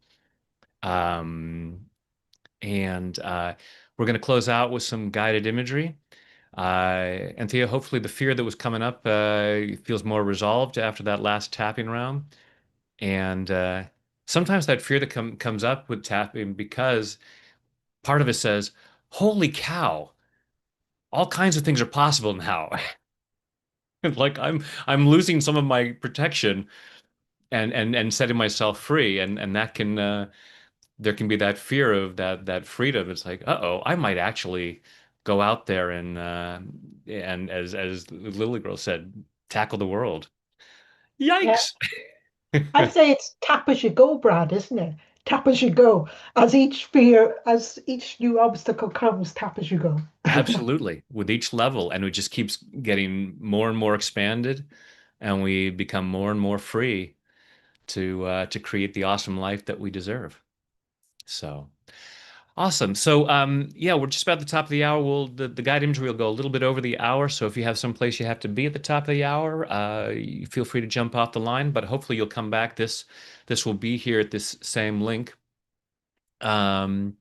Um, and we're going to close out with some guided imagery. And Thea, hopefully the fear that was coming up feels more resolved after that last tapping round. And sometimes that fear that comes up with tapping because part of it says, "Holy cow, all kinds of things are possible now." Like I'm losing some of my protection and setting myself free, and that can there can be that fear of that freedom. It's like, uh-oh, I might actually go out there and as Lily Girl said, tackle the world. Yeah. Yikes. I say it's tap as you go, Brad, isn't it? Tap as you go. As each new obstacle comes, tap as you go. Absolutely. With each level, and it just keeps getting more and more expanded, and we become more and more free to create the awesome life that we deserve. So awesome. So yeah, we're just about the top of the hour. The guide imagery will go a little bit over the hour. So if you have some place you have to be at the top of the hour, you feel free to jump off the line. But hopefully you'll come back. This will be here at this same link. Um,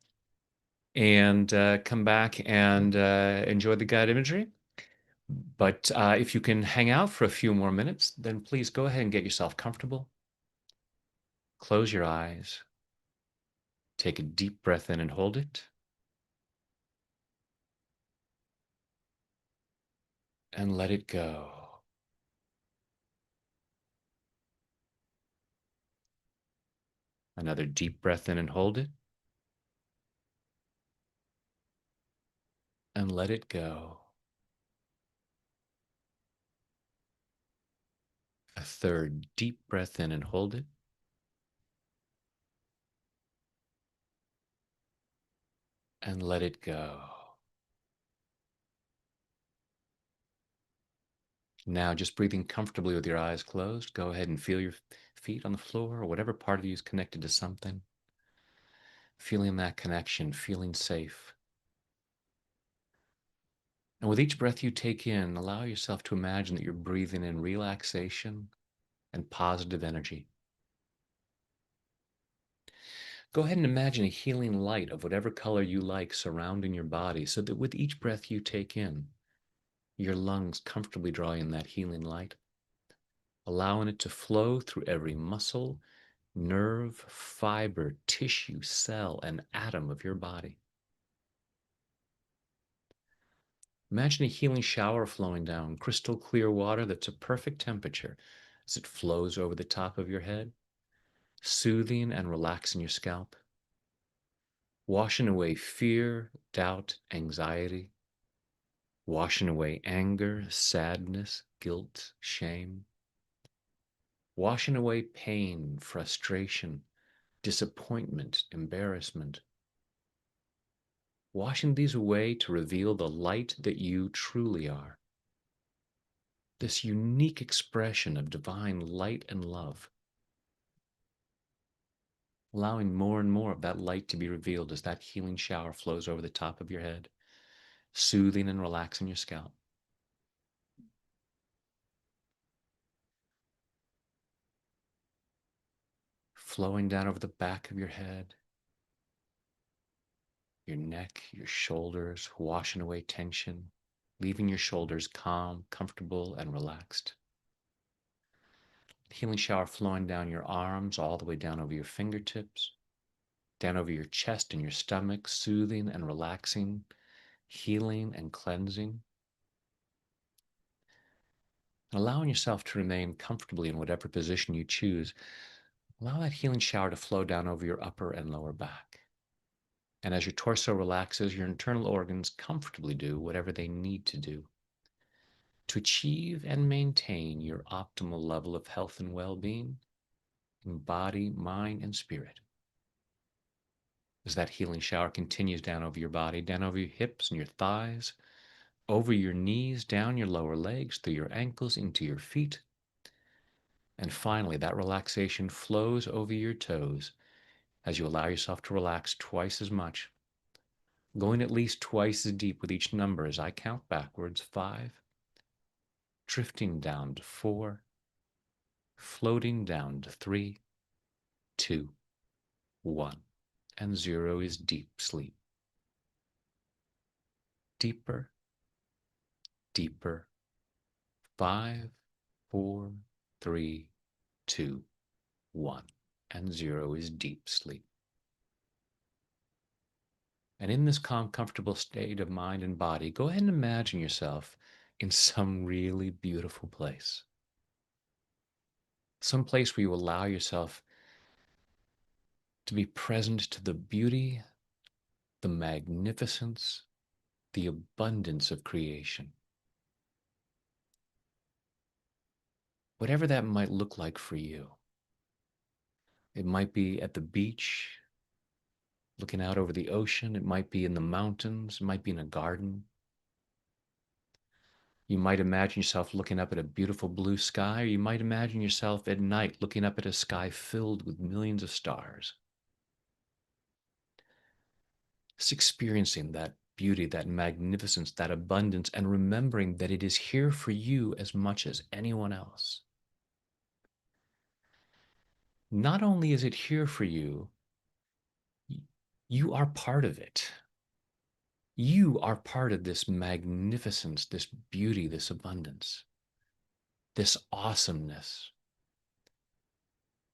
and come back and enjoy the guide imagery. But if you can hang out for a few more minutes, then please go ahead and get yourself comfortable. Close your eyes. Take a deep breath in and hold it. And let it go. Another deep breath in and hold it. And let it go. A third deep breath in and hold it. And let it go. Now, just breathing comfortably with your eyes closed, go ahead and feel your feet on the floor or whatever part of you is connected to something. Feeling that connection, feeling safe. And with each breath you take in, allow yourself to imagine that you're breathing in relaxation and positive energy. Go ahead and imagine a healing light of whatever color you like surrounding your body so that with each breath you take in, your lungs comfortably draw in that healing light, allowing it to flow through every muscle, nerve, fiber, tissue, cell, and atom of your body. Imagine a healing shower flowing down, crystal clear water that's a perfect temperature as it flows over the top of your head, soothing and relaxing your scalp, washing away fear, doubt, anxiety, washing away anger, sadness, guilt, shame, washing away pain, frustration, disappointment, embarrassment, washing these away to reveal the light that you truly are. This unique expression of divine light and love, allowing more and more of that light to be revealed as that healing shower flows over the top of your head, soothing and relaxing your scalp. Flowing down over the back of your head, your neck, your shoulders, washing away tension, leaving your shoulders calm, comfortable, and relaxed. Healing shower flowing down your arms, all the way down over your fingertips, down over your chest and your stomach, soothing and relaxing, healing and cleansing. And allowing yourself to remain comfortably in whatever position you choose, allow that healing shower to flow down over your upper and lower back. And as your torso relaxes, your internal organs comfortably do whatever they need to do to achieve and maintain your optimal level of health and well-being in body, mind, and spirit. As that healing shower continues down over your body, down over your hips and your thighs, over your knees, down your lower legs, through your ankles, into your feet. And finally, that relaxation flows over your toes as you allow yourself to relax twice as much, going at least twice as deep with each number as I count backwards. 5, drifting down to 4, floating down to 3, 2, 1, and 0 is deep sleep. Deeper, deeper. 5, 4, 3, 2, 1, and 0 is deep sleep. And in this calm, comfortable state of mind and body, go ahead and imagine yourself in some really beautiful place. Some place where you allow yourself to be present to the beauty, the magnificence, the abundance of creation. Whatever that might look like for you. It might be at the beach, looking out over the ocean. It might be in the mountains. It might be in a garden. You might imagine yourself looking up at a beautiful blue sky, or you might imagine yourself at night looking up at a sky filled with millions of stars. Just experiencing that beauty, that magnificence, that abundance, and remembering that it is here for you as much as anyone else. Not only is it here for you, you are part of it. You are part of this magnificence, this beauty, this abundance, this awesomeness.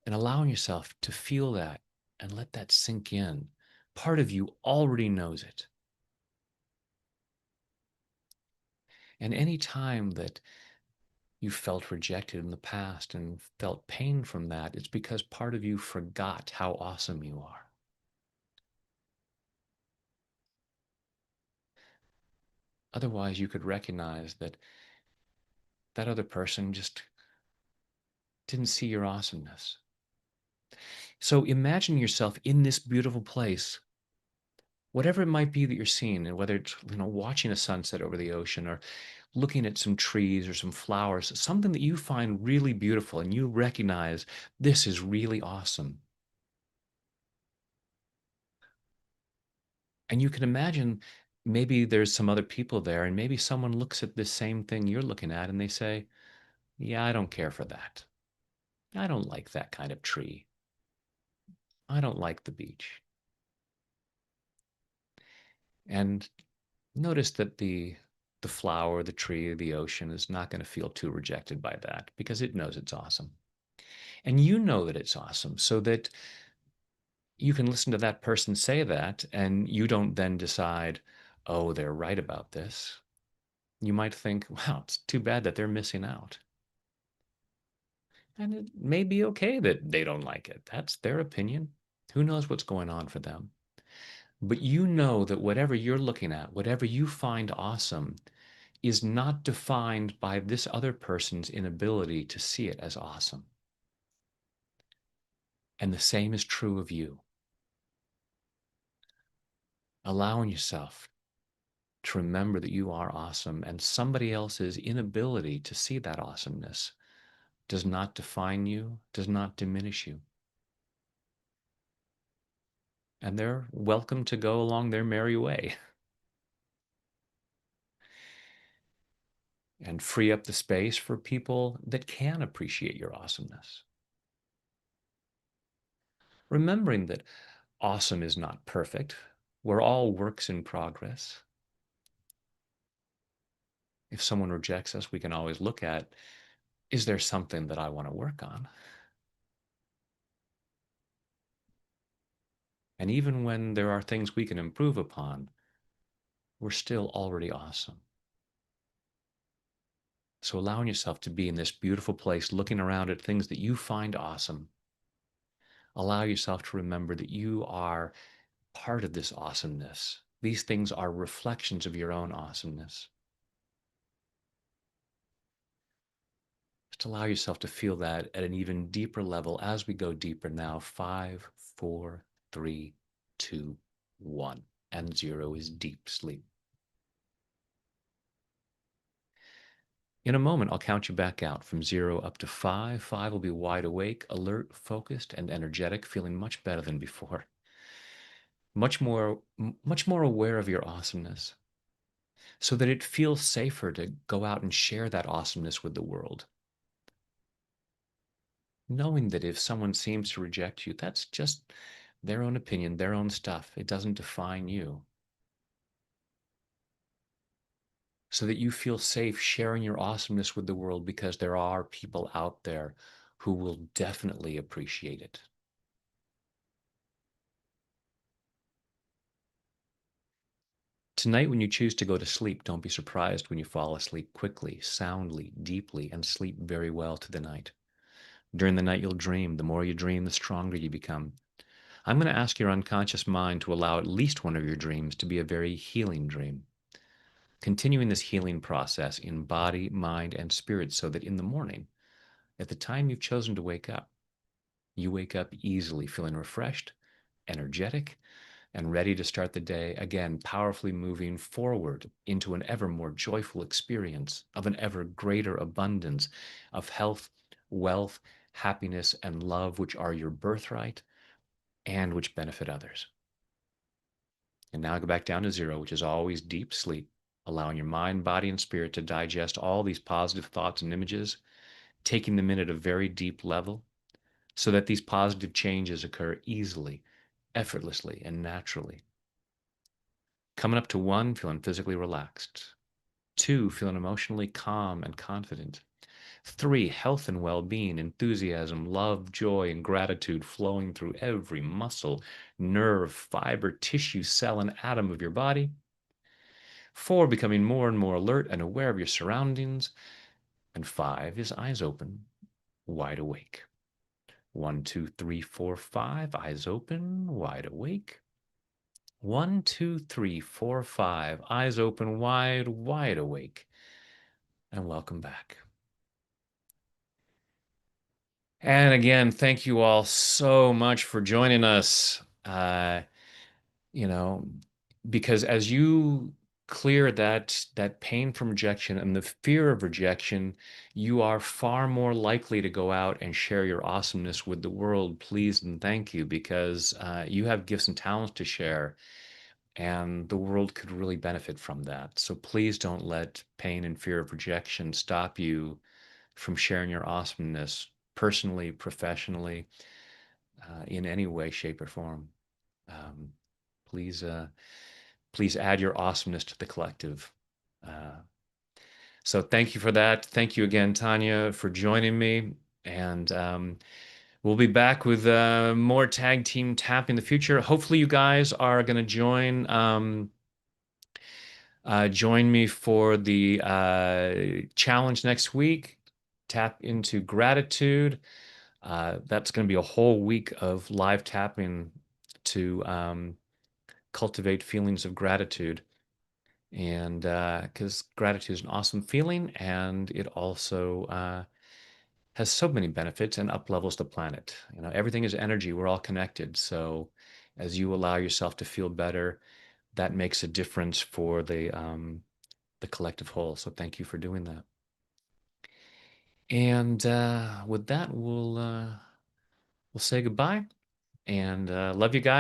And allowing yourself to feel that and let that sink in. Part of you already knows it. And any time that you felt rejected in the past and felt pain from that, it's because part of you forgot how awesome you are. Otherwise, you could recognize that that other person just didn't see your awesomeness. So imagine yourself in this beautiful place, whatever it might be that you're seeing, and whether it's, watching a sunset over the ocean or looking at some trees or some flowers, something that you find really beautiful and you recognize this is really awesome. And you can imagine maybe there's some other people there, and maybe someone looks at this same thing you're looking at and they say, yeah, I don't care for that. I don't like that kind of tree. I don't like the beach. And notice that the flower, the tree, the ocean is not going to feel too rejected by that because it knows it's awesome. And you know that it's awesome, so that you can listen to that person say that and you don't then decide, oh, they're right about this. You might think, wow, it's too bad that they're missing out. And it may be okay that they don't like it. That's their opinion. Who knows what's going on for them? But you know that whatever you're looking at, whatever you find awesome, is not defined by this other person's inability to see it as awesome. And the same is true of you. Allowing yourself to remember that you are awesome and somebody else's inability to see that awesomeness does not define you, does not diminish you. And they're welcome to go along their merry way and free up the space for people that can appreciate your awesomeness. Remembering that awesome is not perfect. We're all works in progress. If someone rejects us, we can always look at, is there something that I want to work on? And even when there are things we can improve upon, we're still already awesome. So allowing yourself to be in this beautiful place, looking around at things that you find awesome, allow yourself to remember that you are part of this awesomeness. These things are reflections of your own awesomeness. Just allow yourself to feel that at an even deeper level as we go deeper now. 5, 4, 3, 2, 1. And 0 is deep sleep. In a moment, I'll count you back out from 0 up to 5. 5 will be wide awake, alert, focused, and energetic, feeling much better than before. Much more aware of your awesomeness, so that it feels safer to go out and share that awesomeness with the world. Knowing that if someone seems to reject you, that's just their own opinion, their own stuff. It doesn't define you. So that you feel safe sharing your awesomeness with the world because there are people out there who will definitely appreciate it. Tonight, when you choose to go to sleep, don't be surprised when you fall asleep quickly, soundly, deeply, and sleep very well to the night. During the night, you'll dream. The more you dream, the stronger you become. I'm going to ask your unconscious mind to allow at least one of your dreams to be a very healing dream. Continuing this healing process in body, mind, and spirit so that in the morning, at the time you've chosen to wake up, you wake up easily, feeling refreshed, energetic, and ready to start the day again, powerfully moving forward into an ever more joyful experience of an ever greater abundance of health, wealth, happiness, and love, which are your birthright and which benefit others. And now go back down to 0, which is always deep sleep, allowing your mind, body, and spirit to digest all these positive thoughts and images, taking them in at a very deep level so that these positive changes occur easily, effortlessly, and naturally. Coming up to 1, feeling physically relaxed. 2, feeling emotionally calm and confident. 3, health and well-being, enthusiasm, love, joy, and gratitude flowing through every muscle, nerve, fiber, tissue, cell, and atom of your body. 4, becoming more and more alert and aware of your surroundings. And 5 is eyes open, wide awake. 1, 2, 3, 4, 5, eyes open, wide awake. 1, 2, 3, 4, 5, eyes open, wide awake. And welcome back. And again, thank you all so much for joining us. You know, because as you clear that pain from rejection and the fear of rejection, you are far more likely to go out and share your awesomeness with the world. Please and thank you, because you have gifts and talents to share, and the world could really benefit from that. So please don't let pain and fear of rejection stop you from sharing your awesomeness personally, professionally, in any way, shape, or form. Um, please, please add your awesomeness to the collective. Uh, so thank you for that. Thank you again, Tania, for joining me. And we'll be back with more tag team tap in the future. Hopefully, you guys are going to join me for the challenge next week. Tap into gratitude. That's going to be a whole week of live tapping to cultivate feelings of gratitude. And because gratitude is an awesome feeling, and it also has so many benefits and up levels the planet. Everything is energy. We're all connected. So as you allow yourself to feel better, that makes a difference for the collective whole. So thank you for doing that. And with that, we'll say goodbye and love you guys.